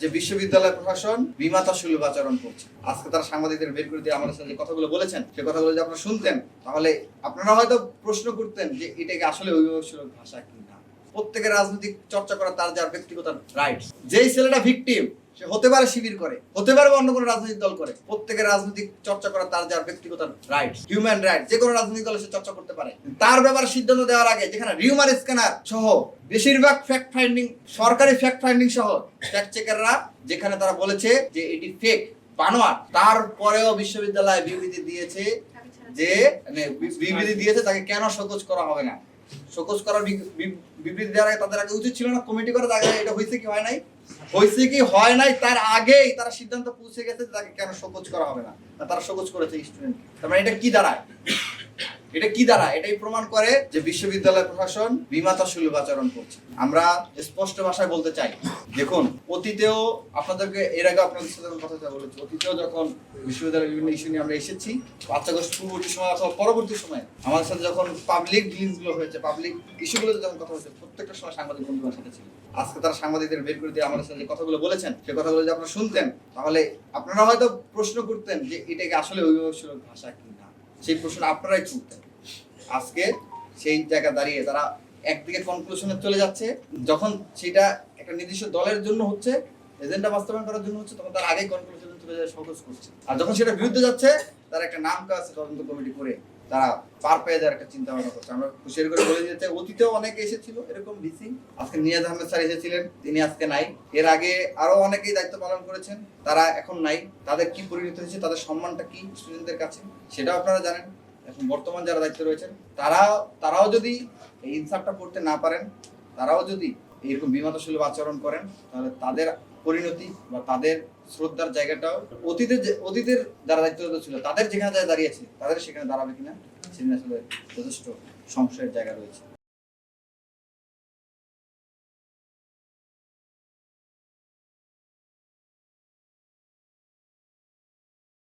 যে বিশ্ববিদ্যালয় প্রশাসন বিমাতা সুলভ আচরণ করছে। আজকে তারা সাংবাদিকদের বের করে দিয়ে আমাদের সাথে যে কথাগুলো বলেছেন, সে কথাগুলো যদি আপনারা শুনতেন তাহলে আপনারা হয়তো প্রশ্ন করতেন যে এটাকে আসলে অভিভাবক সুলভ ভাষা কিনা। প্রত্যেকের রাজনৈতিক চর্চা করা তার যার ব্যক্তিগত রাইটস। যেই ছেলেটা ভিকটিম সে হতে পারে শিবির করে, হতে পারে অন্য কোনো রাজনৈতিক দল করে, প্রত্যেকের রাজনৈতিক চর্চা করা তার যার ব্যক্তিগত রাইটস, হিউম্যান রাইট। যে কোনো রাজনৈতিক দলে সে চর্চা করতে পারে। তার ব্যাপারে সিদ্ধান্ত দেওয়ার আগে যেখানে রিউমার স্ক্যানার সহ বেশিরভাগ ফ্যাক্ট ফাইন্ডিং, সরকারি ফ্যাক্ট ফাইন্ডিং সহ ফ্যাক্ট চেকাররা যেখানে তারা বলেছে যে এটি ফেক, বানোয়াট, তারপরেও বিশ্ববিদ্যালয় বিবৃতি দিয়েছে যে তাকে কেন শোকজ করা হবে না। শোকজ করার বিবৃতি দেওয়ার আগে তাদের আগে উচিত ছিল না কমিটি করে দেখা এটা হয়েছে কি হয় নাই, হয়েছে কি হয় নাই তার আগেই তারা সিদ্ধান্ত পৌঁছে গেছে যে তাকে কেন শোকজ করা হবে না। তারা শোকজ করেছে স্টুডেন্ট। তার মানে এটা কি দাঁড়ায়? এটাই প্রমাণ করে যে বিশ্ববিদ্যালয় প্রশাসন বিমাতা সুলভ আচরণ করছে। আমরা স্পষ্ট ভাষায় বলতে চাই, দেখুন অতীতেও আপনাদেরকে এর আগে আপনাদের সাথে কথা বলেছি, অতীতেও যখন বিশ্ববিদ্যালয়ের বিভিন্ন ইস্যু নিয়ে আমরা এসেছি, 5 আগস্ট পূর্ববর্তী সময় অথবা পরবর্তী সময়ে আমাদের সাথে যখন পাবলিক ডিলিংস গুলো হয়েছে, পাবলিক ইস্যুগুলোতে যখন কথা হয়েছে, প্রত্যেকটা সময় সাংবাদিক বন্ধুদের সাথে ছিল। আজকে তারা সাংবাদিকদের বের করে দিয়ে আমাদের সাথে যে কথাগুলো বলেছেন, সে কথাগুলো যদি আপনারা শুনতেন তাহলে আপনারা হয়তো প্রশ্ন করতেন যে এটাকে আসলে অভিভাবক সুলভ ভাষা কিনা। সেই প্রশ্ন আপনারাই করতেন। আজকে সেই জায়গা দাঁড়িয়ে তারা একদিকে কনক্লুশনে চলে যাচ্ছে, যখন সেটা একটা নির্দিষ্ট দলের জন্য হচ্ছে, এজেন্ডা বাস্তবায়ন করার জন্য হচ্ছে, তখন তার আগেই কনক্লুশনে চলে যায় সহজ করছে। আর যখন সেটা বিরুদ্ধে যাচ্ছে, তারা একটা নাম কাজ তদন্ত কমিটি করে তারা পার পেয়ে যাওয়ার একটা চিন্তা ভাবনা করছে। আমরা খুশির করে বলে দিতে চাই, অতীতেও অনেকে এসেছিল এরকম ভিসি। আজকে নিয়াজ আহমেদ স্যার এসেছিলেন, তিনি আজকে নাই। এর আগে আরো অনেকেই দায়িত্ব পালন করেছেন, তারা এখন নাই। তাদের কি পরিণতি হয়েছে, তাদের সম্মানটা কি স্টুডেন্টদের কাছে সেটাও আপনারা জানেন। এখন বর্তমান যারা দায়িত্ব রয়েছেন তারাও যদি এই ইনসাফটা করতে না পারেন, তারাও যদি এরকম বিমাতা সুলভ আচরণ করেন, তাহলে তাদের পরিণতি বা তাদের শ্রদ্ধার জায়গাটাও অতীতের যারা দায়িত্বরত ছিল তাদের যেখানে দাঁড়িয়েছে তাদের সেখানে দাঁড়াবে কিনা সেদিন আসলে যথেষ্ট সংশয়ের জায়গা রয়েছে।